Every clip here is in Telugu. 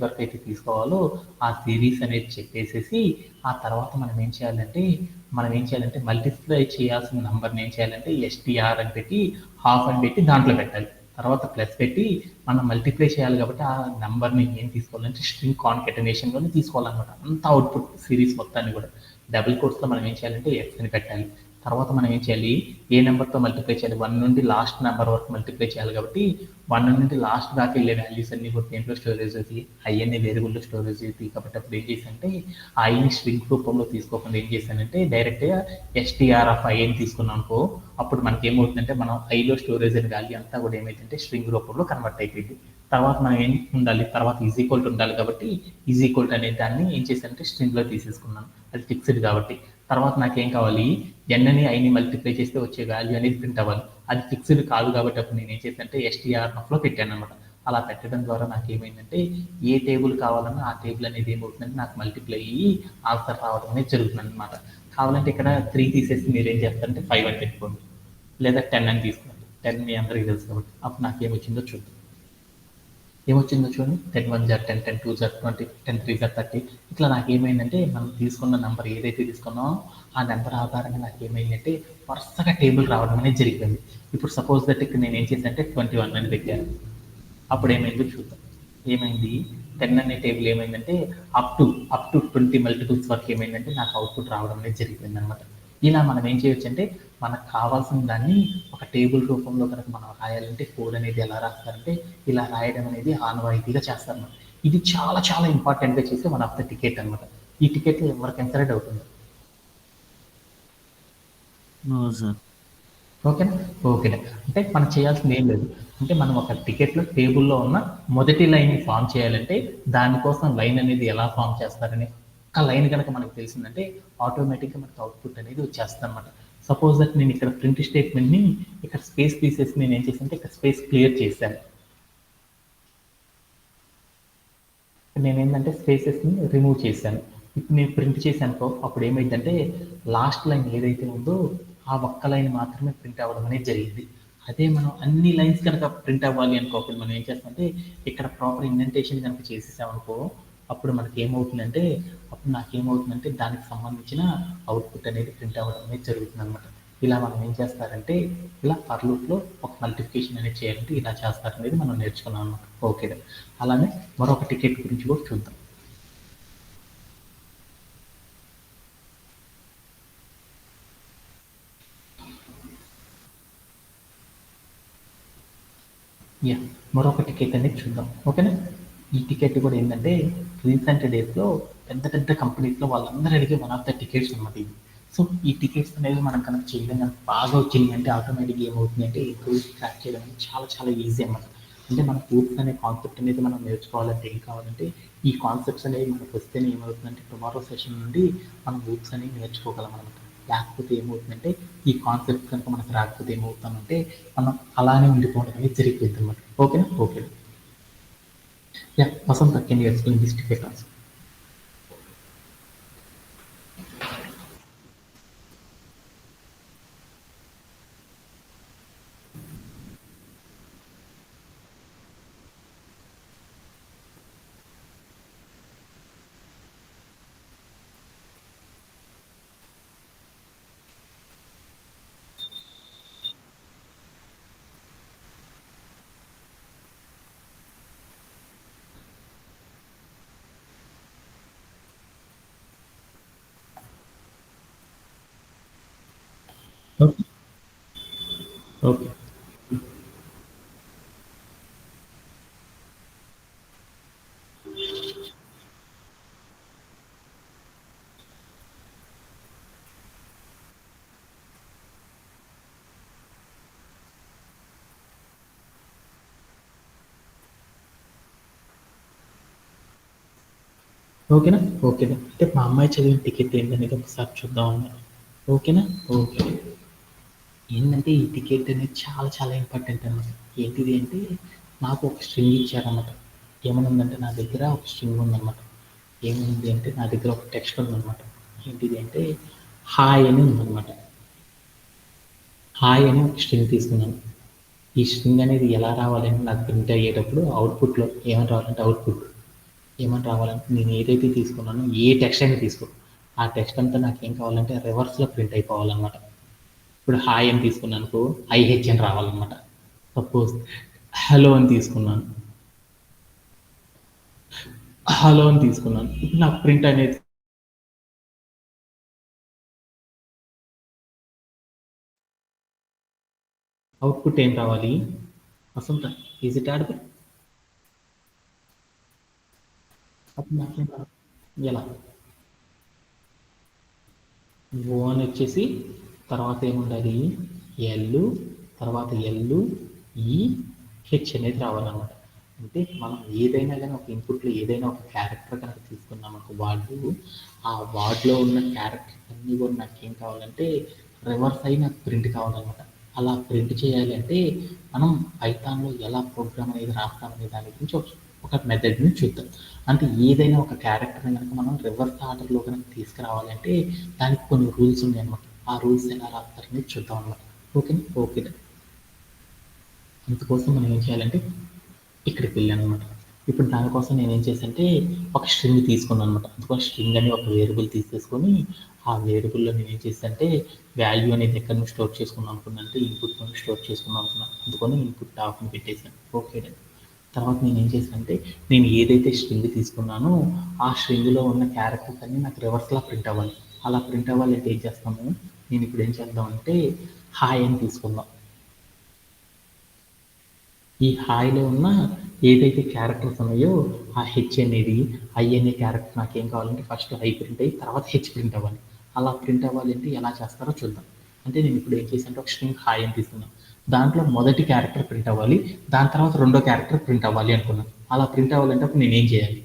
వరకు అయితే తీసుకోవాలో ఆ సిరీస్ అనేది చెప్పేసేసి ఆ తర్వాత మనం ఏం చేయాలంటే మల్టిప్లై చేయాల్సిన నంబర్ని ఏం చేయాలంటే ఎస్టీఆర్ అని పెట్టి హాఫ్ అని పెట్టి దాంట్లో పెట్టాలి. తర్వాత ప్లస్ పెట్టి మనం మల్టిప్లై చేయాలి కాబట్టి ఆ నంబర్ని ఏం తీసుకోవాలంటే స్ట్రింగ్ కాన్కెటనేషన్లోనే తీసుకోవాలన్నమాట. అంత అవుట్పుట్ సిరీస్ మొత్తాన్ని కూడా డబుల్ కోట్స్లో మనం ఏం చేయాలంటే ఎక్స్ అని పెట్టాలి. తర్వాత మనం ఏం చేయాలి, ఏ నెంబర్తో మల్టిప్లై చేయాలి, 1 నుండి లాస్ట్ నెంబర్ వరకు మల్టిప్లై చేయాలి కాబట్టి 1 నుండి లాస్ట్ దాకా వెళ్ళే వాల్యూస్ అన్ని కూడా దేంట్లో స్టోరేజ్ అవుతాయి, ఐ అనే వేరియబుల్లో స్టోరేజ్ అవుతాయి. కాబట్టి అప్పుడు ఏం చేశానంటే ఆ ఐని స్ట్రింగ్ రూపంలో తీసుకోకుండా ఏం చేశానంటే డైరెక్ట్గా ఎస్టీఆర్ ఆఫ్ ఐ అని తీసుకున్నాం అనుకో, అప్పుడు మనకి ఏమవుతుందంటే మనం ఐలో స్టోరేజ్ అయిన వాల్యూ అంతా కూడా ఏమైతుందంటే స్ట్రింగ్ రూపంలో కన్వర్ట్ అయిపోయింది. తర్వాత మనం ఏం ఉండాలి, తర్వాత ఈజ్ ఈక్వల్ టు ఉండాలి కాబట్టి ఈజ్ ఈక్వల్ టు అనే దాన్ని ఏం చేశానంటే స్ట్రింగ్లో తీసేసుకున్నాను, అది ఫిక్స్డ్ కాబట్టి. తర్వాత నాకేం కావాలి, ఎన్ని ఐని మల్టిప్లై చేస్తే వచ్చే వాల్యూ అనేది ప్రింట్ అవ్వాలి, అది ఫిక్స్డ్ కాదు కాబట్టి అప్పుడు నేను ఏం చేశానంటే ఎస్టీఆర్ఎఫ్లో పెట్టాను అనమాట. అలా పెట్టడం ద్వారా నాకు ఏమైందంటే ఏ టేబుల్ కావాలన్నా ఆ టేబుల్ అనేది ఏమవుతుందంటే నాకు మల్టిప్లై అయ్యి ఆన్సర్ రావడం అనేది జరుగుతుంది అనమాట. కావాలంటే ఇక్కడ 3 తీసేసి మీరు ఏం చేస్తారంటే 5 అని పెట్టుకోండి, లేదా 10 అని తీసుకోండి. 10 మీ అందరికీ తెలుసు కాబట్టి అప్పుడు నాకు ఏమొచ్చిందో చూద్దాం. ఏమొచ్చిందో చూడండి, 10 1 జార్ 10, 10 2 జార్ 20, 10 3 జార్ 30. ఇట్లా నాకు ఏమైందంటే మనం తీసుకున్న నెంబర్ ఏదైతే తీసుకున్నామో ఆ నెంబర్ ఆధారంగా నాకు ఏమైందంటే వరుసగా టేబుల్ రావడం అనేది జరిగింది. ఇప్పుడు సపోజ్ దట్ ఇక్కడ నేను ఏం చేశానంటే 21 అని పెట్టాను. అప్పుడు ఏమైందో చూద్దాం. ఏమైంది, 10 అనే టేబుల్ ఏమైందంటే అప్ టు 20 మల్టిపుల్స్ వరకు ఏమైందంటే నాకు అవుట్పుట్ రావడం అనేది జరిగింది అనమాట. ఇలా మనం ఏం చేయొచ్చు అంటే మనకు కావాల్సిన దాన్ని ఒక టేబుల్ రూపంలో కనుక మనం రాయాలంటే కోడ్ అనేది ఎలా రాస్తారంటే ఇలా రాయడం అనేది ఆనవాయితీగా చేస్తారన్నమాట. ఇది చాలా చాలా ఇంపార్టెంట్గా చేసే వన్ ఆఫ్ ద టికెట్ అనమాట. ఈ టికెట్లో ఎవరికైనా సరే డౌట్ ఉంది. ఓకేనా? ఓకేనా. అంటే మనం చేయాల్సింది ఏం లేదు, అంటే మనం ఒక టికెట్లో టేబుల్లో ఉన్న మొదటి లైన్ని ఫామ్ చేయాలంటే దానికోసం లైన్ అనేది ఎలా ఫామ్ చేస్తారని ఒక లైన్ కనుక మనకు తెలిసిందంటే ఆటోమేటిక్గా మనకు అవుట్పుట్ అనేది వచ్చేస్తుంది అనమాట. సపోజ్ దట్ నేను ఇక్కడ ప్రింట్ స్టేట్మెంట్ని ఇక్కడ స్పేస్ తీసేసి నేను ఏం చేశానంటే ఇక్కడ స్పేస్ క్లియర్ చేశాను. నేను ఏంటంటే స్పేసెస్ని రిమూవ్ చేశాను. ఇప్పుడు నేను ప్రింట్ చేశానుకో అప్పుడు ఏమైందంటే లాస్ట్ లైన్ ఏదైతే ఉందో ఆ ఒక్క లైన్ మాత్రమే ప్రింట్ అవ్వడం అనేది జరిగింది. అదే మనం అన్ని లైన్స్ కనుక ప్రింట్ అవ్వాలి అనుకో అప్పుడు మనం ఏం చేస్తామంటే ఇక్కడ ప్రాపర్ ఇండెంటేషన్ కనుక చేసేసామనుకో అప్పుడు మనకి ఏమవుతుందంటే అప్పుడు నాకేమవుతుందంటే దానికి సంబంధించిన అవుట్పుట్ అనేది ప్రింట్ అవ్వడం అనేది జరుగుతుంది అనమాట. ఇలా మనం ఏం చేస్తారంటే ఇలా ఫర్ లూప్లో ఒక మల్టిఫికేషన్ అనేది చేయాలంటే ఇలా చేస్తారనేది మనం నేర్చుకున్నాం అనమాట. ఓకే, అలానే మరొక టికెట్ గురించి కూడా చూద్దాం. యా, మరొక టికెట్ అనేది చూద్దాం. ఓకేనా? ఈ టికెట్ కూడా ఏంటంటే రీసెంట్ డేస్లో పెద్ద పెద్ద కంపెనీస్లో వాళ్ళందరూ అడిగే వన్ ఆఫ్ ద టికెట్స్ అనమాట ఇది. సో ఈ టికెట్స్ అనేది మనం కనుక చేయడం కనుక బాగా వచ్చింది అంటే ఆటోమేటిక్గా ఏమవుతుంది అంటే ఎక్కువ ట్రాక్ చేయడం అనేది చాలా చాలా ఈజీ అన్నమాట. అంటే మన హూప్స్ అనే కాన్సెప్ట్ అనేది మనం నేర్చుకోవాలంటే ఏం కావాలంటే ఈ కాన్సెప్ట్స్ అనేవి మనకు వస్తేనే ఏమవుతుందంటే టుమారో సెషన్ నుండి మనం హూప్స్ అనేవి నేర్చుకోగలం అనమాట. లేకపోతే ఏమవుతుందంటే ఈ కాన్సెప్ట్ కనుక మనకు రాకపోతే ఏమవుతామంటే మనం అలానే ఉండిపోవడం అనేది జరిగిపోతుంది అనమాట. ఓకేనా? Okay. Yeah, Vasanth can you explain this ticket also? Okay. Okay. ఓకేనా? ఓకేనా. అంటే మా అమ్మాయి చదివిన టికెట్ ఏంటనేది ఒకసారి చూద్దాం అన్నారు. ఓకేనా? ఓకే. ఏంటంటే ఈ టికెట్ అనేది చాలా చాలా ఇంపార్టెంట్ అనమాట. ఏంటిది అంటే నాకు ఒక స్ట్రింగ్ ఇచ్చారన్నమాట. ఏమనుందంటే నా దగ్గర ఒక స్ట్రింగ్ ఉందన్నమాట. ఏముంది అంటే నా దగ్గర ఒక టెక్స్ట్ ఉందన్నమాట. ఏంటిది అంటే హాయ్ అని ఉందన్నమాట. హాయ్ అని ఒక స్ట్రింగ్ తీసుకున్నాను. ఈ స్ట్రింగ్ అనేది ఎలా రావాలని నాకు ప్రింట్ అయ్యేటప్పుడు అవుట్పుట్లో ఏమని రావాలంటే అవుట్పుట్ ఏమని రావాలంటే నేను ఏదైతే తీసుకున్నానో ఏ టెక్స్ట్ అయినా తీసుకో, ఆ టెక్స్ట్ అంతా నాకేం కావాలంటే రివర్స్‌లో ప్రింట్ అయిపోవాలనమాట. ఇప్పుడు హాయ్ అని తీసుకున్నాననుకో ఐహెచ్ అని రావాలనమాట. సపోజ్ హలో అని తీసుకున్నాను. హలో అని తీసుకున్నాను. ఇప్పుడు నాకు ప్రింట్ అనేది అవుట్‌పుట్ ఏం రావాలి? వసంత ఈజ్ ఇట్ ఆడిబుల్? అప్పుడు నాకేం రావాలి? ఎలా? ఓ అని వచ్చేసి తర్వాత ఏముండాలి? ఎల్ తర్వాత ఎల్ ఈ హెచ్ అనేది రావాలన్నమాట. అంటే మనం ఏదైనా కానీ ఒక ఇన్పుట్లో ఏదైనా ఒక క్యారెక్టర్ కనుక తీసుకున్నాం ఒక వర్డ్, ఆ వర్డ్లో ఉన్న క్యారెక్టర్స్ అన్నీ కూడా నాకు ఏం కావాలంటే రివర్స్ అయి నాకు ప్రింట్ కావాలన్నమాట. అలా ప్రింట్ చేయాలి అంటే మనం పైథాన్లో ఎలా ప్రోగ్రామ్ అనేది రాస్తామనే దాని గురించి ఒక మెథడ్ని చూద్దాం. అంటే ఏదైనా ఒక క్యారెక్టర్ని కనుక మనం రివర్స్ ఆర్డర్లో కనుక తీసుకురావాలంటే దానికి కొన్ని రూల్స్ ఉన్నాయన్నమాట. ఆ రూల్స్ ఎలా రాస్తారనేది చూద్దాం అన్నమాట. ఓకేనా? ఓకే. అందుకోసం మనం ఏం చేయాలంటే ఇక్కడికి వెళ్ళానమాట. ఇప్పుడు దానికోసం నేనేం చేశానంటే ఒక స్ట్రింగ్ తీసుకున్నాను అనమాట. అందుకోసం స్ట్రింగ్ అని ఒక వేరియబుల్ తీసేసుకొని ఆ వేరియబుల్‌లో నేనేం చేశానంటే వాల్యూ అనేది ఎక్కడి నుంచి స్టోర్ చేసుకుందాం అనుకున్నానంటే ఇన్‌పుట్ నుంచి స్టోర్ చేసుకుందాం అనుకున్నాను. అందుకని ఇన్‌పుట్ డాక్ అని పెట్టేసాను. Okay done. తర్వాత నేనేం చేశానంటే నేను ఏదైతే స్ట్రింగ్ తీసుకున్నానో ఆ స్ట్రింగ్‌లో ఉన్న క్యారెక్టర్స్ అన్నీ నాకు రివర్స్‌లా ప్రింట్ అవ్వాలి. అలా ప్రింట్ అవ్వాలంటే ఏం చేస్తాము? నేను ఇప్పుడు ఏం చేద్దామంటే హాయ్ అని తీసుకుందాం. ఈ హాయ్‌లో ఉన్న ఏదైతే క్యారెక్టర్స్ ఉన్నాయో ఆ హెచ్ అనేది, ఐ అనే క్యారెక్టర్ నాకేం కావాలంటే ఫస్ట్ ఐ ప్రింట్ అయ్యి తర్వాత హెచ్ ప్రింట్ అవ్వాలి. అలా ప్రింట్ అవ్వాలి అంటే ఎలా చేస్తారో చూద్దాం. అంటే నేను ఇప్పుడు ఏం చేశానంటే ఒక స్ట్రింగ్ హాయ్ అని తీసుకున్నాను. దాంట్లో మొదటి క్యారెక్టర్ ప్రింట్ అవ్వాలి. దాని తర్వాత రెండో క్యారెక్టర్ ప్రింట్ అవ్వాలి అనుకున్నాను. అలా ప్రింట్ అవ్వాలంటే అప్పుడు నేనేం చేయాలి?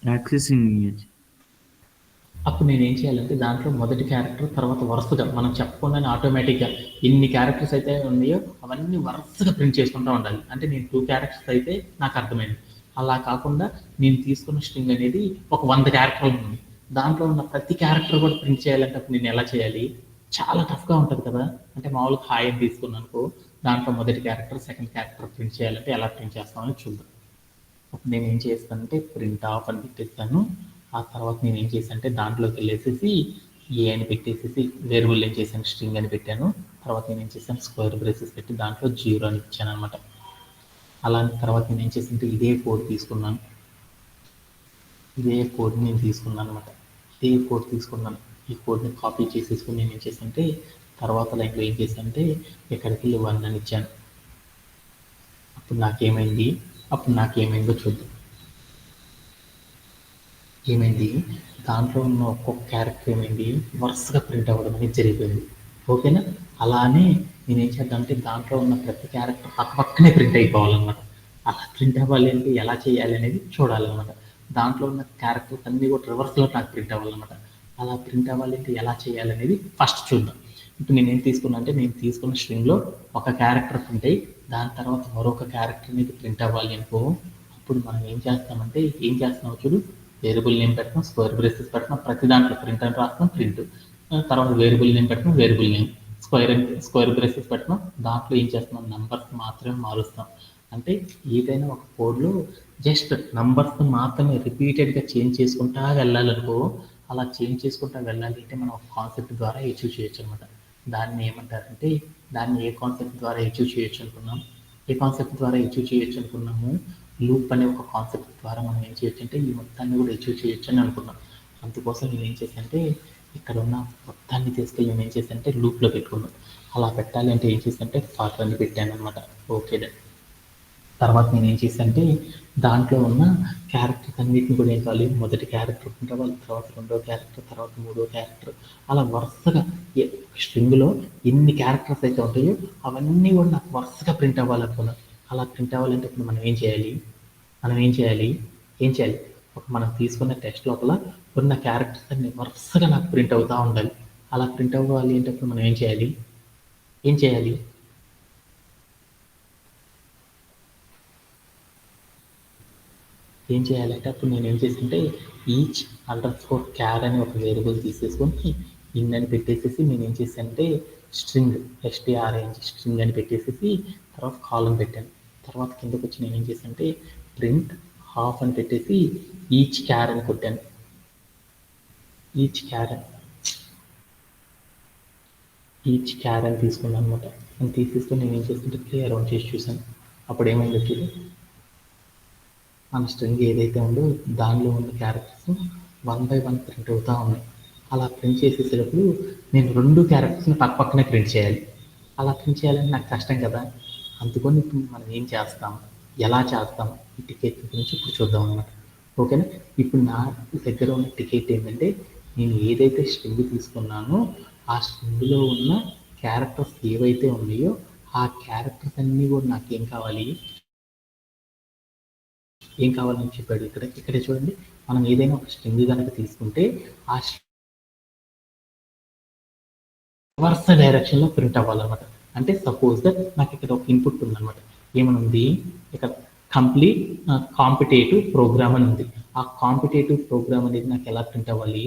Accessing image. అప్పుడు నేనేం చేయాలంటే దాంట్లో మొదటి క్యారెక్టర్ తర్వాత వరుసగా మనం చెప్పకుండానే ఆటోమేటిక్‌గా ఎన్ని క్యారెక్టర్స్ అయితే ఉన్నాయో అవన్నీ వరుసగా ప్రింట్ చేసుకుంటూ ఉండాలి. అంటే నేను 2 క్యారెక్టర్స్ అయితే నాకు అర్థమైంది. అలా కాకుండా నేను తీసుకున్న స్ట్రింగ్ అనేది ఒక 100 క్యారెక్టర్లు ఉంది. దాంట్లో ఉన్న ప్రతి క్యారెక్టర్ కూడా ప్రింట్ చేయాలంటే అప్పుడు నేను ఎలా చేయాలి? చాలా టఫ్‌గా ఉంటది కదా! అంటే మామూలుగా హాయ్ అని తీసుకున్నాననుకో దాంట్లో మొదటి క్యారెక్టర్, సెకండ్ క్యారెక్టర్ ప్రింట్ చేయాలంటే ఎలా ప్రింట్ చేస్తామని చూద్దాం. అప్పుడు నేనేం చేస్తానంటే ప్రింట్ ఆఫ్ అని పెట్టేస్తాను. ఆ తర్వాత నేనేం చేశానంటే దాంట్లోకి వెళ్ళేసేసి ఏ అని పెట్టేసేసి వేరియబుల్ ఏం చేశాను స్ట్రింగ్ అని పెట్టాను. తర్వాత నేనేం చేశాను స్క్వేర్ బ్రేసెస్ పెట్టి దాంట్లో 0 అని ఇచ్చాను అనమాట. అలానే తర్వాత నేనేం చేశానంటే ఇదే కోడ్ తీసుకున్నాను. ఇదే కోడ్‌ని నేను తీసుకున్నాను అనమాట. ఇదే కోడ్ తీసుకున్నాను. ఈ కోడ్‌ని కాపీ చేసేసుకొని నేనేం చేశానంటే తర్వాత లైన్‌లో ఏం చేశానంటే ఇక్కడికెళ్ళి 1 అని ఇచ్చాను. అప్పుడు నాకేమైంది? అప్పుడు నాకేమైందో చూద్దాం. ఏమైంది దాంట్లో ఉన్న ఒక్కొక్క క్యారెక్టర్ ఏమైంది వరుసగా ప్రింట్ అవ్వడం అనేది జరిగిపోయింది. ఓకేనా? అలానే నేనేం చేద్దామంటే దాంట్లో ఉన్న ప్రతి క్యారెక్టర్ పక్క పక్కనే ప్రింట్ అయిపోవాలన్నమాట. అలా ప్రింట్ అవ్వాలి అంటే ఎలా చేయాలి అనేది చూడాలన్నమాట. దాంట్లో ఉన్న క్యారెక్టర్స్ అన్నీ కూడా రివర్స్లో నాకు ప్రింట్ అవ్వాలన్నమాట. అలా ప్రింట్ అవ్వాలి అంటే ఎలా చేయాలి అనేది ఫస్ట్ చూద్దాం. ఇప్పుడు నేనేం తీసుకున్నా అంటే నేను తీసుకున్న స్ట్రింగ్లో ఒక క్యారెక్టర్ ప్రింట్ అయ్యి దాని తర్వాత మరొక క్యారెక్టర్ అనేది ప్రింట్ అవ్వాలి అనుకో అప్పుడు మనం ఏం చేస్తామంటే ఏం చేస్తున్నావు చూడు వేరియబుల్ నేమ్ పెట్టడం స్క్వేర్ బ్రేసెస్ పెట్టడం ప్రతి దాంట్లో ప్రింట్ అని రాస్తాం ప్రింట్ తర్వాత వేరియబుల్ నేమ్ పెట్టడం వేరియబుల్ నేమ్ స్క్వేర్ బ్రేసెస్ పెట్టడం దాంట్లో ఏం చేస్తున్నాం నంబర్స్ మాత్రమే మారుస్తాం అంటే ఏదైనా ఒక కోడ్లో జస్ట్ నంబర్స్ మాత్రమే రిపీటెడ్గా చేంజ్ చేసుకుంటా వెళ్ళాలనుకో అలా చేంజ్ చేసుకుంటా వెళ్ళాలి అంటే మనం ఒక కాన్సెప్ట్ ద్వారా అచీవ్ చేయొచ్చు అనమాట దాన్ని ఏమంటారంటే దాన్ని ఏ కాన్సెప్ట్ ద్వారా అచీవ్ చేయొచ్చు అనుకున్నాం ఏ కాన్సెప్ట్ ద్వారా అచీవ్ చేయొచ్చు అనుకున్నాము లూప్ అనే ఒక కాన్సెప్ట్ ద్వారా మనం ఏం చేయొచ్చు అంటే ఈ మొత్తాన్ని కూడా అచీవ్ చేయొచ్చు అని అనుకున్నాం అందుకోసం నేను ఏం చేశానంటే ఇక్కడ ఉన్న మొత్తాన్ని తీసుకెళ్ళి నేను ఏం చేశానంటే లూప్లో పెట్టుకున్నాను అలా పెట్టాలి అంటే ఏం చేశానంటే ఫర్ అని పెట్టాను అనమాట ఓకే తర్వాత నేను ఏం చేశానంటే దాంట్లో ఉన్న క్యారెక్టర్స్ అన్నిటిని కూడా ఏం కావాలి మొదటి క్యారెక్టర్ ప్రింట్ అవ్వాలి తర్వాత రెండో క్యారెక్టర్ తర్వాత మూడో క్యారెక్టర్ అలా వరుసగా స్ట్రింగ్లో ఎన్ని క్యారెక్టర్స్ అయితే ఉంటాయో అవన్నీ కూడా నాకు వరుసగా ప్రింట్ అవ్వాలనుకున్నాను అలా ప్రింట్ అవ్వాలంటే ఇప్పుడు మనం ఏం చేయాలి మనం ఏం చేయాలి ఏం చేయాలి ఒక మనం తీసుకున్న టెక్స్ట్ లోపల ఉన్న క్యారెక్టర్స్ అన్ని వరుసగా నాకు ప్రింట్ అవుతూ ఉండాలి అలా ప్రింట్ అవ్వాలి అంటే ఇప్పుడు మనం ఏం చేయాలి ఏం చేయాలి ఏం చేయాలంటే అప్పుడు నేను ఏం చేస్తుంటే ఈచ్ అండర్ స్కోర్ క్యార్ అని ఒక వేరియబుల్ తీసేసుకొని ఇన్ అని పెట్టేసేసి నేను ఏం చేశానంటే స్ట్రింగ్ STRING స్ట్రింగ్ అని పెట్టేసేసి తర్వాత కాలం పెట్టాను. తర్వాత కిందకు వచ్చి నేను ఏం చేశానంటే ప్రింట్ హాఫ్ అని పెట్టేసి ఈచ్ క్యార్ అని కొట్టాను. ఈచ్ క్యార్ అని తీసుకున్నాను అనమాట. అని తీసేసుకొని నేను ఏం చేస్తుంటే ప్లే అరౌండ్ చేసి చూశాను. అప్పుడు ఏమైందో చూడు, మన స్ట్రింగ్ ఏదైతే ఉందో దానిలో ఉన్న క్యారెక్టర్స్ 1 by 1 ప్రింట్ అవుతూ ఉన్నాయి. అలా ప్రింట్ చేసేసేటప్పుడు నేను 2 క్యారెక్టర్స్ని పక్కనే ప్రింట్ చేయాలి. అలా ప్రింట్ చేయాలంటే నాకు కష్టం కదా. అందుకని ఇప్పుడు మనం ఏం చేస్తాం, ఎలా చేస్తాం, ఈ టికెట్ గురించి ఇప్పుడు చూద్దాం అనమాట. ఓకేనా. ఇప్పుడు నా దగ్గర ఉన్న టికెట్ ఏంటంటే నేను ఏదైతే స్ట్రింగ్ తీసుకున్నానో ఆ స్ట్రింగ్లో ఉన్న క్యారెక్టర్స్ ఏవైతే ఉన్నాయో ఆ క్యారెక్టర్స్ అన్నీ కూడా నాకు ఏం కావాలని చెప్పాడు. ఇక్కడ చూడండి, మనం ఏదైనా ఒక స్ట్రింగ్ కనుక తీసుకుంటే ఆ రివర్స్ డైరెక్షన్లో ప్రింట్ అవ్వాలన్నమాట. అంటే సపోజ్ దట్ నాకు ఇక్కడ ఒక ఇన్పుట్ ఉందన్నమాట. ఏమనుంది ఇక్కడ కంప్లీట్ కాంపిటేటివ్ ప్రోగ్రామ్ అని ఉంది. ఆ కాంపిటేటివ్ ప్రోగ్రామ్ అనేది నాకు ఎలా ప్రింట్ అవ్వాలి,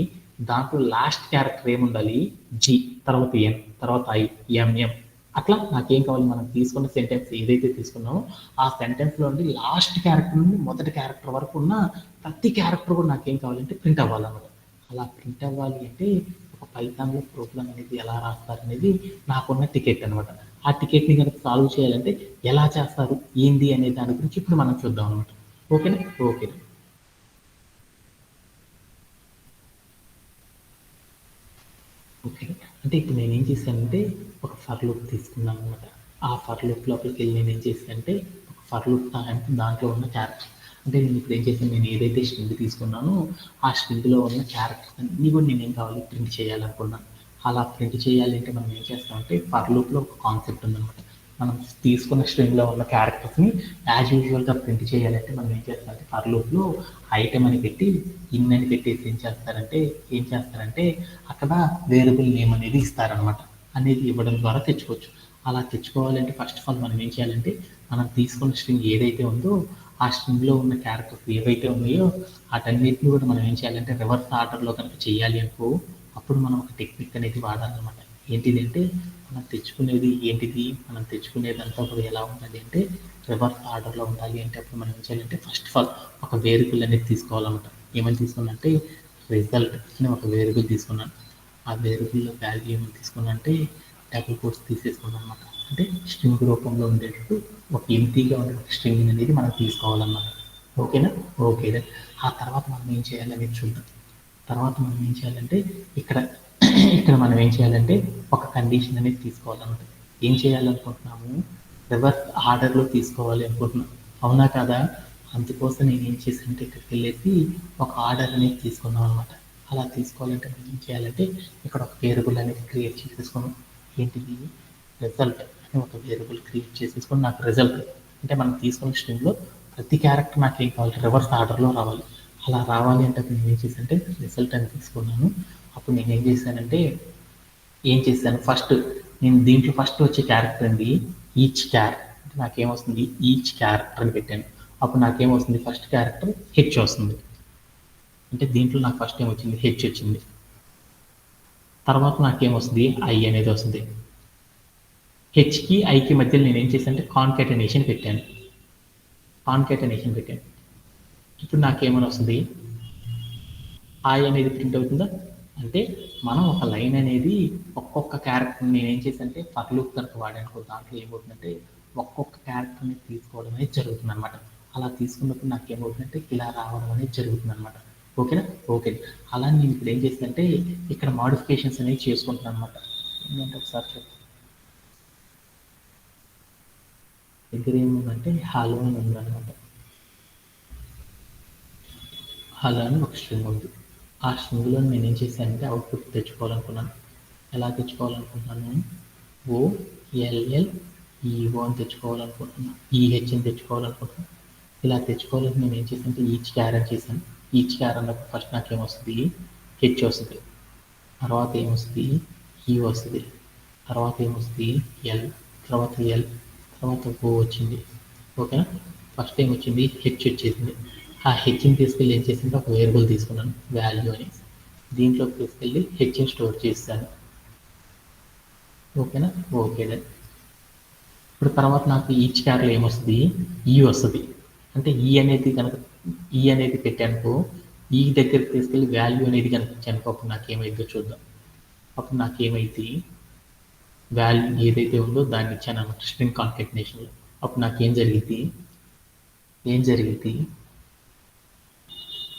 దాంట్లో లాస్ట్ క్యారెక్టర్ ఏముండాలి, G, తర్వాత N, తర్వాత I, MM. అట్లా నాకేం కావాలి, మనం తీసుకున్న సెంటెన్స్ ఏదైతే తీసుకున్నామో ఆ సెంటెన్స్లో నుండి లాస్ట్ క్యారెక్టర్ నుండి మొదటి క్యారెక్టర్ వరకు ఉన్న ప్రతి క్యారెక్టర్ కూడా నాకేం కావాలంటే ప్రింట్ అవ్వాలన్నమాట. అలా ప్రింట్ అవ్వాలి అంటే ఒక పైథాన్లో ప్రోగ్రామ్ అనేది ఎలా రాస్తారు అనేది నాకున్న టికెట్ అనమాట. ఆ టికెట్ని కనుక సాల్వ్ చేయాలంటే ఎలా చేస్తారు ఏంది అనే దాని గురించి ఇప్పుడు మనం చూద్దాం అనమాట. ఓకేనా. ఓకే. అంటే ఇప్పుడు నేనేం చేశానంటే ఒక ఫర్ లూప్ తీసుకున్నాను అనమాట. ఆ ఫర్ లూప్ లోపలికి వెళ్ళి నేను ఏం చేశానంటే ఒక ఫర్ లూప్ దాంట్లో ఉన్న క్యారెక్టర్, అంటే నేను ఇప్పుడు ఏం చేశాను, నేను ఏదైతే స్ట్రింగ్ తీసుకున్నానో ఆ స్ట్రింగ్లో ఉన్న క్యారెక్టర్స్ అన్నీ కూడా నేను ఏం కావాలి, ప్రింట్ చేయాలనుకున్నాను. అలా ప్రింట్ చేయాలి అంటే మనం ఏం చేస్తామంటే ఫర్ లూప్లో ఒక కాన్సెప్ట్ ఉందన్నమాట. మనం తీసుకున్న స్ట్రింగ్లో ఉన్న క్యారెక్టర్స్ని యాజ్ యూజువల్గా ప్రింట్ చేయాలంటే మనం ఏం చేస్తామంటే ఫర్ లూప్లో ఐటమ్ అని పెట్టి ఇన్ అని పెట్టేసి ఏం చేస్తారంటే అక్కడ వేరియబుల్ నేమ్ అనేది ఇస్తారనమాట. అనేది ఇవ్వడం ద్వారా తెచ్చుకోవచ్చు. అలా తెచ్చుకోవాలంటే ఫస్ట్ ఆఫ్ ఆల్ మనం ఏం చేయాలంటే మనం తీసుకున్న స్ట్రింగ్ ఏదైతే ఉందో ఆ స్ట్రింగ్లో ఉన్న క్యారెక్టర్స్ ఏవైతే ఉన్నాయో వాటన్నిటిని కూడా మనం ఏం చేయాలంటే రివర్స్ ఆర్డర్లో కనుక చేయాలి అనుకో అప్పుడు మనం ఒక టెక్నిక్ అనేది వాడాలన్నమాట. ఏంటిది అంటే మనం తెచ్చుకునేదంతా కూడా ఎలా ఉండాలి అంటే రివర్స్ ఆర్డర్లో ఉండాలి. అంటే అప్పుడు మనం ఏం చేయాలంటే ఫస్ట్ ఆఫ్ ఆల్ ఒక వేరియబుల్ అనేది తీసుకోవాలన్నమాట. ఏమని తీసుకున్నంటే రిజల్ట్ అని ఒక వేరియబుల్ తీసుకున్నాను. ఆ వేరియబుల్లో వాల్యూ ఏమని తీసుకున్నా అంటే డబుల్ కోట్స్ తీసేసుకున్నాను అనమాట. అంటే స్ట్రింగ్ రూపంలో ఉండేటట్టు ఒక ఎంటీగా ఉండే ఒక స్ట్రింగ్ అనేది మనం తీసుకోవాలన్నమాట. ఓకేనా. ఆ తర్వాత మనం ఏం చేయాలనేది చూద్దాం. ఇక్కడ మనం ఏం చేయాలంటే ఒక కండిషన్ అనేది తీసుకోవాలన్నమాట. ఏం చేయాలనుకుంటున్నాము, రివర్స్ ఆర్డర్లో తీసుకోవాలి అనుకుంటున్నాం. అవునా కదా. అందుకోసం నేను ఏం చేశానంటే ఇక్కడికి వెళ్ళేసి ఒక ఆర్డర్ అనేది తీసుకున్నాం అనమాట. అలా తీసుకోవాలంటే మనం ఏం చేయాలంటే ఇక్కడ ఒక వేరియబుల్ అనేది క్రియేట్ చేసేసుకున్నాం. ఏంటిది, రిజల్ట్ అని ఒక వేరియబుల్ క్రియేట్ చేసేసుకొని నాకు రిజల్ట్ అంటే మనం తీసుకున్న స్ట్రింగ్లో ప్రతి క్యారెక్టర్ నాకు ఏం కావాలి, రివర్స్ ఆర్డర్లో రావాలి. అలా రావాలి అంటే నేను ఏం చేశానంటే రిజల్ట్ అని తీసుకున్నాను. అప్పుడు నేను ఏం చేశాను ఫస్ట్ నేను దీంట్లో ఫస్ట్ వచ్చే క్యారెక్టర్ అండి ఈచ్ క్యారెక్టర్. అంటే నాకేమొస్తుంది, ఈచ్ క్యారెక్టర్ అని పెట్టాను. అప్పుడు నాకేమొస్తుంది, ఫస్ట్ క్యారెక్టర్ హెచ్ వస్తుంది. అంటే దీంట్లో నాకు ఫస్ట్ ఏమొచ్చింది, హెచ్ వచ్చింది. తర్వాత నాకేమొస్తుంది, ఐ అనేది వస్తుంది. హెచ్కి ఐకి మధ్యలో నేను ఏం చేశానంటే కాన్కాటనేషన్ పెట్టాను. ఇప్పుడు నాకేమని వస్తుంది, ఐ అనేది ప్రింట్ అవుతుందా. అంటే మనం ఒక లైన్ అనేది ఒక్కొక్క క్యారెక్టర్ నేనేం చేశానంటే ఫర్ లూప్ కనుక వాడానుకో దాంట్లో ఏమవుతుందంటే ఒక్కొక్క క్యారెక్టర్ని తీసుకోవడం అనేది జరుగుతుంది అనమాట. అలా తీసుకున్నప్పుడు నాకు ఏమవుతుందంటే ఇలా రావడం అనేది జరుగుతుంది అనమాట. ఓకేనా. అలా నేను ఇప్పుడు ఏం చేసిందంటే ఇక్కడ మాడిఫికేషన్స్ అనేవి చేసుకుంటున్నాను అనమాట. ఏంటంటే ఒకసారి చెప్పు దగ్గర ఏముందంటే హలో అని ఉందన్నమాట. హలో అని ఒక స్ట్రింగ్ ఉంది. ఆ స్ట్రింగ్లో నేను ఏం చేశానంటే అవుట్పుట్ తెచ్చుకోవాలనుకున్నాను. ఎలా తెచ్చుకోవాలనుకుంటున్నాను, OLLEO అని తెచ్చుకోవాలనుకుంటున్నాను. EH అని తెచ్చుకోవాలనుకుంటున్నాను. ఇలా తెచ్చుకోవాలని నేను ఏం చేశానంటే ఈచ్ క్యార్ అని చేశాను. ఈచ్ క్యార్ అన్నప్పుడు ఫస్ట్ నాకు ఏమొస్తుంది, హెచ్ వస్తుంది. తర్వాత ఏమొస్తుంది, ఈ వస్తుంది. తర్వాత ఏమొస్తుంది, ఎల్. తర్వాత ఓ వచ్చింది. ఓకేనా. ఫస్ట్ టైం వచ్చింది హెచ్ వచ్చేసింది. ఆ హెచ్ని తీసుకెళ్ళి ఏం చేసింటే ఒక వేరియబుల్ తీసుకున్నాను వాల్యూ అని. దీంట్లోకి తీసుకెళ్ళి హెచ్ని స్టోర్ చేస్తాను. ఓకేనా? ఓకే. ఇప్పుడు తర్వాత నాకు ఈచ్ క్యార్లో ఏమొస్తుంది? ఈ వస్తుంది. అంటే ఈ అనేది కనుక ఈ అనేది పెట్టానుకో, ఈ దగ్గరికి తీసుకెళ్ళి వాల్యూ అనేది కనిపించానుకో, అప్పుడు నాకేమైందో చూద్దాం. అప్పుడు నాకేమైంది? వాల్యూ ఏదైతే ఉందో దాన్ని ఇచ్చాను అనమాట స్ట్రింగ్ కాన్కెటినేషన్లో. అప్పుడు నాకేం జరిగింది?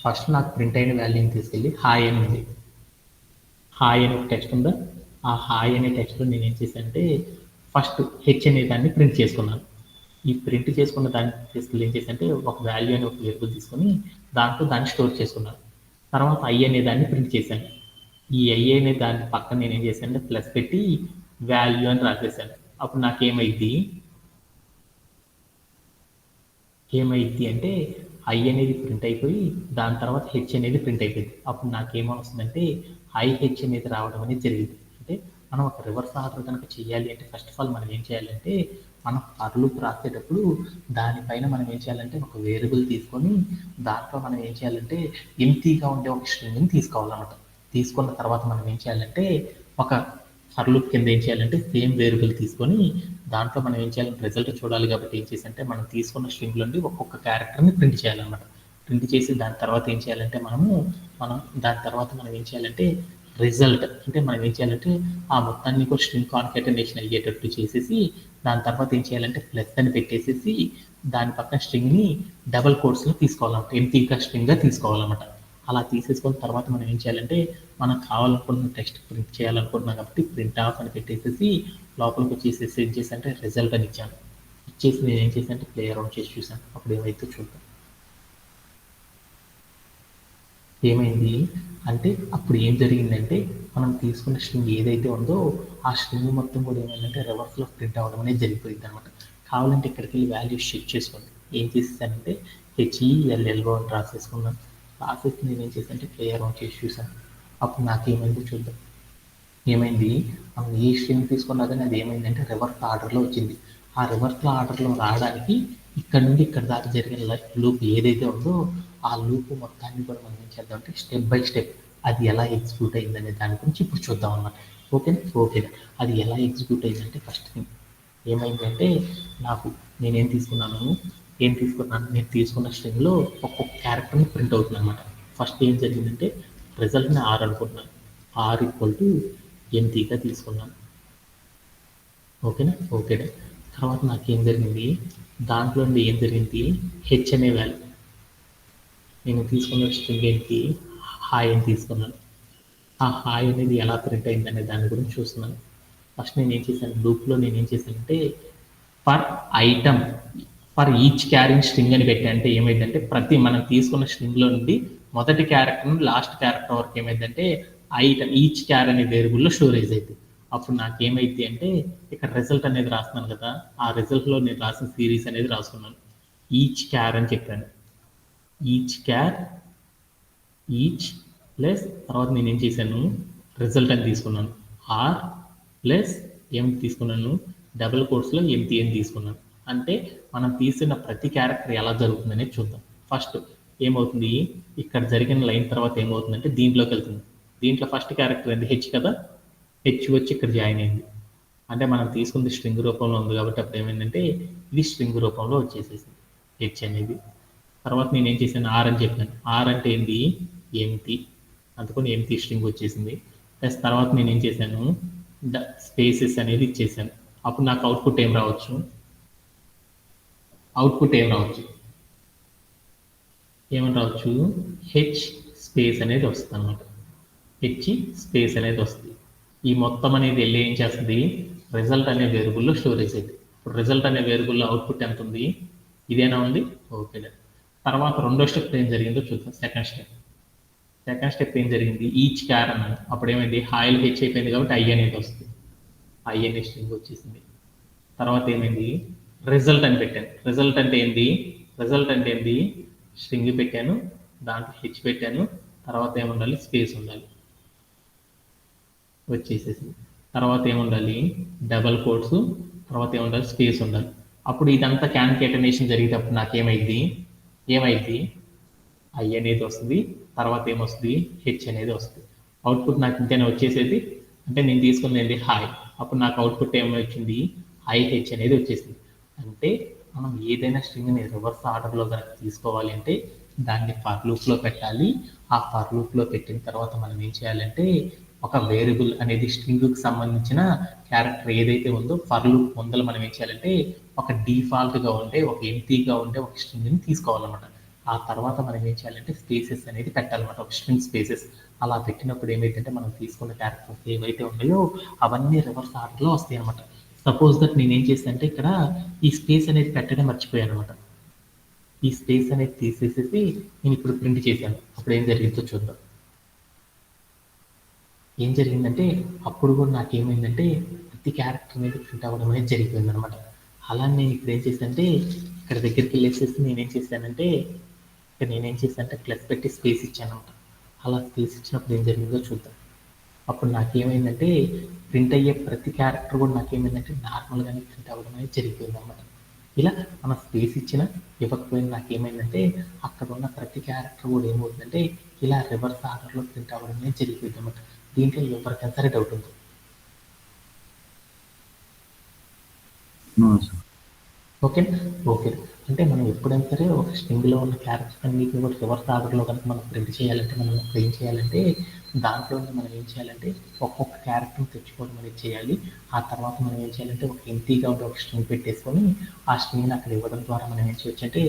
ఫస్ట్ నాకు ప్రింట్ అయిన వాల్యూని తీసుకెళ్ళి హాయ్ అని ఉంది. హాయ్ అనే ఒక టెక్స్ట్ ఉందా? ఆ హాయ్ అనే టెక్స్ట్లో నేను ఏం చేశానంటే ఫస్ట్ హెచ్ అనే దాన్ని ప్రింట్ చేసుకున్నాను. ఈ ప్రింట్ చేసుకున్న దాన్ని తీసుకెళ్ళి ఏం చేశానంటే ఒక వాల్యూ అని ఒక వేరియబుల్ తీసుకొని దాంట్లో దాన్ని స్టోర్ చేసుకున్నాను. తర్వాత ఐ అనే దాన్ని ప్రింట్ చేశాను. ఈ ఐ అనే దాన్ని పక్కన నేను ఏం చేశానంటే ప్లస్ పెట్టి వాల్యూ అని రాసేసాను. అప్పుడు నాకేమైంది? అంటే ఐ అనేది ప్రింట్ అయిపోయి దాని తర్వాత హెచ్ అనేది ప్రింట్ అయిపోయింది. అప్పుడు నాకేమొస్తుందంటే హెచ్ అనేది రావడం అనేది జరిగింది. అంటే మనం ఒక రివర్స్ ఆర్డర్ కనుక చేయాలి అంటే ఫస్ట్ ఆఫ్ ఆల్ మనం ఏం చేయాలంటే మనం ఫర్ లూప్ రాసేటప్పుడు దానిపైన మనం ఏం చేయాలంటే ఒక వేరియబుల్ తీసుకొని దాంట్లో మనం ఏం చేయాలంటే ఎంప్టీగా ఉండే ఒక స్ట్రింగ్ని తీసుకోవాలన్నమాట. తీసుకున్న తర్వాత మనం ఏం చేయాలంటే ఒక ఫర్ లూప్ కింద ఏం చేయాలంటే సేమ్ వేరియబుల్ తీసుకొని దాంట్లో మనం ఏం చేయాలంటే రిజల్ట్ చూడాలి కాబట్టి ఏం చేసంటే మనం తీసుకున్న స్ట్రింగ్ నుండి ఒక్కొక్క క్యారెక్టర్ని ప్రింట్ చేయాలన్నమాట. ప్రింట్ చేసి దాని తర్వాత ఏం చేయాలంటే దాని తర్వాత మనం ఏం చేయాలంటే రిజల్ట్ అంటే మనం ఏం చేయాలంటే ఆ మొత్తాన్ని కూడా స్ట్రింగ్ కాన్కెటనేషన్ అయ్యేటట్టు చేసేసి దాని తర్వాత ఏం చేయాలంటే ప్లస్ అని పెట్టేసేసి దాని పక్కన స్ట్రింగ్ని డబల్ కోట్స్లో తీసుకోవాలన్నమాట. ఎంటీగా స్ట్రింగ్గా తీసుకోవాలన్నమాట. అలా తీసేసుకున్న తర్వాత మనం ఏం చేయాలంటే మనం కావాలనుకున్న టెక్స్ట్ ప్రింట్ చేయాలనుకుంటున్నాం కాబట్టి ప్రింట్ ఆఫ్ అని పెట్టేసేసి లోపలికి వచ్చేసేసి ఏం చేశానంటే రిజల్ట్ అని ఇచ్చాను. ఇచ్చేసి నేను ఏం చేశానంటే ప్లే అరౌండ్ చేసి చూసాను. అప్పుడు ఏమైతే చూద్దాం. ఏమైంది అంటే అప్పుడు ఏం జరిగిందంటే మనం తీసుకున్న స్ట్రింగ్ ఏదైతే ఉందో ఆ స్ట్రింగ్ మొత్తం కూడా ఏమైందంటే రివర్స్లో ప్రింట్ అవ్వడం అనేది జరిగిపోయింది అనమాట. కావాలంటే ఇక్కడికి వెళ్ళి వాల్యూస్ చెక్ చేసుకోండి. ఏం చేసేసానంటే హెచ్ఈఎల్ఎల్ఓ అని రాసేసుకున్నాను. రాసేసి నేను ఏం చేశానంటే ప్లే అరౌండ్ చేసి చూసాను. అప్పుడు నాకేమైందో చూద్దాం. ఏమైంది? మనం ఏ స్ట్రింగ్ తీసుకున్నా కానీ అది ఏమైందంటే రివర్స్ ఆర్డర్లో వచ్చింది. ఆ రివర్స్ ఆర్డర్లో రావడానికి ఇక్కడ నుండి ఇక్కడ దాకా జరిగిన లూప్ ఏదైతే ఉందో ఆ లూప్ మొత్తాన్ని కూడా మనం ఏం చేద్దామంటే స్టెప్ బై స్టెప్ అది ఎలా ఎగ్జిక్యూట్ అయిందనే దాని గురించి ఇప్పుడు చూద్దాం అన్నమాట. ఓకే. అది ఎలా ఎగ్జిక్యూట్ అయిందంటే ఫస్ట్ థింగ్ ఏమైందంటే నాకు నేను తీసుకున్న స్ట్రింగ్లో ఒక్కొక్క క్యారెక్టర్ని ప్రింట్ అవుతుంది అనమాట. ఫస్ట్ ఏం జరిగిందంటే రిజల్ట్ని ఆర్ అనుకుంటున్నాను. ఆర్ ఈక్వల్ టు ఎంటీగా తీసుకున్నాను. ఓకే. తర్వాత నాకేం జరిగింది? దాంట్లో నుండి ఏం జరిగింది? హెచ్ అనే వాల్యూ నేను తీసుకున్న స్ట్రింగ్ ఏంటి? హాయ్ అని తీసుకున్నాను. ఆ హాయ్ అనేది ఎలా ప్రింట్ అయిందనే దాని గురించి చూస్తున్నాను. ఫస్ట్ నేను ఏం చేశాను? లూప్లో నేను ఏం చేశానంటే for item for each carrying string అని పెట్టి అంటే ఏమైందంటే మనం తీసుకున్న స్ట్రింగ్లో నుండి మొదటి క్యారెక్టర్ నుండి లాస్ట్ క్యారెక్టర్ వరకు ఏమైందంటే ఐటమ్ ఈచ్ క్యార్ అనే వేరియబుల్లో స్టోరేజ్ అయితే అప్పుడు నాకేమైంది అంటే ఇక్కడ రిజల్ట్ అనేది రాస్తున్నాను కదా, ఆ రిజల్ట్లో నేను రాసిన సిరీస్ అనేది రాసుకున్నాను. ఈచ్ క్యార్ అని చెప్పాను. ఈచ్ ప్లస్ తర్వాత నేను ఏం చేశాను? రిజల్ట్ అని తీసుకున్నాను. ఆర్ ప్లస్ ఎం తీసుకున్నాను. డబుల్ కోట్స్లో ఎంటీ అని తీసుకున్నాను. అంటే మనం తీసిన ప్రతి క్యారెక్టర్ ఎలా జరుగుతుందనేది చూద్దాం. ఫస్ట్ ఏమవుతుంది? ఇక్కడ జరిగిన లైన్ తర్వాత ఏమవుతుందంటే దీంట్లోకి వెళ్తుంది. దీంట్లో ఫస్ట్ క్యారెక్టర్ ఏంది? హెచ్ కదా. హెచ్ వచ్చి ఇక్కడ జాయిన్ అయింది. అంటే మనం తీసుకుంది స్ట్రింగ్ రూపంలో ఉంది కాబట్టి అప్పుడు ఏమైందంటే ఇది స్ట్రింగ్ రూపంలో వచ్చేసేసింది హెచ్ అనేది. తర్వాత నేను ఏం చేశాను? ఆర్ అని చెప్పాను. ఆర్ అంటే ఏంటి? ఎంటీ. అందుకని ఎంటీ స్ట్రింగ్ వచ్చేసింది. ప్లస్ తర్వాత నేను ఏం చేశాను? స్పేసెస్ అనేది ఇచ్చేసాను. అప్పుడు నాకు అవుట్పుట్ ఏం రావచ్చు? ఏమని రావచ్చు? హెచ్ స్పేస్ అనేది వస్తుంది అనమాట. హెచ్ స్పేస్ అనేది వస్తుంది. ఈ మొత్తం అనేది వెళ్ళి ఏం చేస్తుంది? రిజల్ట్ అనే వేరియబుల్లో స్టోరేజ్ అయితే ఇప్పుడు రిజల్ట్ అనే వేరియబుల్లో అవుట్పుట్ ఎంత ఉంది? ఇదేనా ఉంది? ఓకే. తర్వాత రెండో స్టెప్ ఏం జరిగిందో చూద్దాం. సెకండ్ స్టెప్ ఏం జరిగింది? ఈచ్ క్యార్ అన్నాను. అప్పుడు ఏమైంది? హాయిల్ హెచ్ అయిపోయింది కాబట్టి ఐ అనేది వస్తుంది. ఐ అనే స్ట్రింగ్ వచ్చేసింది. తర్వాత ఏమైంది? రిజల్ట్ అని పెట్టాను. రిజల్ట్ అంటే ఏంది? స్ట్రింగ్ పెట్టాను, దాంట్లో హెచ్ పెట్టాను, తర్వాత ఏముండాలి? స్పేస్ ఉండాలి. వచ్చేసేసింది. తర్వాత ఏముండాలి? డబల్ కోట్స్, తర్వాత ఏముండాలి? స్పేస్ ఉండాలి. అప్పుడు ఇదంతా కాన్కాటనేషన్ జరిగేటప్పుడు నాకేమైంది? ఐ అనేది వస్తుంది. తర్వాత ఏమొస్తుంది? హెచ్ అనేది వస్తుంది. అవుట్పుట్ నాకు ఇంతేనా వచ్చేసేది, అంటే నేను తీసుకున్నది హాయ్, అప్పుడు నాకు అవుట్పుట్ ఏమి వచ్చింది, హెచ్ అనేది వచ్చేసింది. అంటే మనం ఏదైనా స్ట్రింగ్ని రివర్స్ ఆర్డర్లో కనుక తీసుకోవాలి అంటే దాన్ని ఫర్ లూప్లో పెట్టాలి. ఆ ఫర్ లూప్లో పెట్టిన తర్వాత మనం ఏం చేయాలంటే ఒక వేరియబుల్ అనేది స్ట్రింగ్కి సంబంధించిన క్యారెక్టర్ ఏదైతే ఉందో ఫర్ లూప్ ముందర మనం ఏం చేయాలంటే ఒక డిఫాల్ట్గా ఉండే ఒక ఎంటీగా ఉండే ఒక స్ట్రింగ్ని తీసుకోవాలన్నమాట. ఆ తర్వాత మనం ఏం చేయాలంటే స్పేసెస్ అనేది పెట్టాలన్నమాట, ఒక స్ట్రింగ్ స్పేసెస్. అలా పెట్టినప్పుడు ఏమైందంటే మనం తీసుకున్న క్యారెక్టర్స్ ఏవైతే ఉన్నాయో అవన్నీ రివర్స్ ఆర్డర్లో వస్తాయి అనమాట. సపోజ్ దట్ నేను ఏం చేస్తాను అంటే ఇక్కడ ఈ స్పేస్ అనేది పెట్టడం మర్చిపోయాను అనమాట. ఈ స్పేస్ అనేది తీసేసేసి నేను ఇప్పుడు ప్రింట్ చేశాను. అప్పుడు ఏం జరిగిందో చూద్దాం. ఏం జరిగిందంటే అప్పుడు కూడా నాకేమైందంటే ప్రతి క్యారెక్టర్ అనేది ప్రింట్ అవ్వడం అనేది జరిగిపోయింది అనమాట. అలా నేను ఇప్పుడు ఏం చేశానంటే ఇక్కడ దగ్గరికి వెళ్ళేసేసి నేనేం చేశానంటే ప్లస్ పెట్టి స్పేస్ ఇచ్చాను అనమాట. అలా స్పేస్ ఇచ్చినప్పుడు ఏం జరిగిందో చూద్దాం. అప్పుడు నాకేమైందంటే ప్రింట్ అయ్యే ప్రతి క్యారెక్టర్ కూడా నాకేమైందంటే నార్మల్గానే ప్రింట్ అవ్వడం అనేది జరిగిపోయింది అనమాట. ఇలా మనం స్పేస్ ఇచ్చినా ఇవ్వకపోయినా నాకేమైందంటే అక్కడ ఉన్న ప్రతి క్యారెక్టర్ కూడా ఏమవుతుందంటే ఇలా రివర్స్ ఆర్డర్లో ప్రింట్ అవ్వడం అనేది జరిగిపోయింది అనమాట. దీంట్లో ఎవరికైనా సరే డౌట్ ఉంది. Okay okay. అంటే మనం ఎప్పుడైనా సరే ఒక స్ట్రింగ్లో ఉన్న క్యారెక్టర్స్ అన్నిటిని కూడా రివర్స్ ఆర్డర్లో కనుక మనం ప్రింట్ చేయాలంటే మనం ఏం చేయాలంటే దాంట్లోనే మనం ఏం చేయాలంటే ఒక్కొక్క క్యారెక్టర్ని తెచ్చుకోవడం అనేది చేయాలి. ఆ తర్వాత మనం ఏం చేయాలంటే ఒక ఎంటీగా ఉండే ఒక స్ట్రింగ్ పెట్టేసుకొని ఆ స్ట్రింగ్ని అక్కడ ఇవ్వడం ద్వారా మనం ఏం చేయొచ్చు అంటే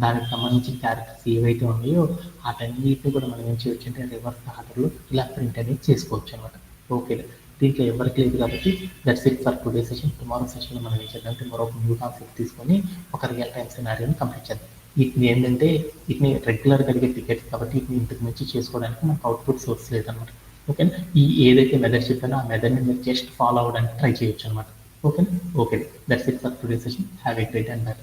దానికి సంబంధించిన క్యారెక్టర్స్ ఏవైతే ఉన్నాయో వాటన్నిటిని కూడా మనం ఏం చేయొచ్చు అంటే రివర్స్ ఆర్డర్లో ఇలా ప్రింట్ అనేది చేసుకోవచ్చు అనమాట. ఓకే, దీంట్లో ఎవరికి లేదు కాబట్టి that's it for today session. Tomorrow సెషన్లో మనం ఏం చేద్దాం అంటే మరొక న్యూ కాన్సెప్ట్ తీసుకొని ఒక రియల్ టైమ్ సినారియోని కంప్లీట్ చేద్దాం. వీటిని ఏంటంటే వీటిని రెగ్యులర్గా అడిగే టికెట్స్ కాబట్టి వీటిని ఇంతకు మించి చేసుకోవడానికి మనకు అవుట్పుట్ సోర్స్ లేదనమాట. ఓకేనా, ఈ ఏదైతే మెథడ్ చెప్పానో ఆ మెథడ్ని మీరు జస్ట్ ఫాలో అవ్వడానికి ట్రై చేయొచ్చు అనమాట. ఓకేనా, okay, that's it for today session. Have a great and by.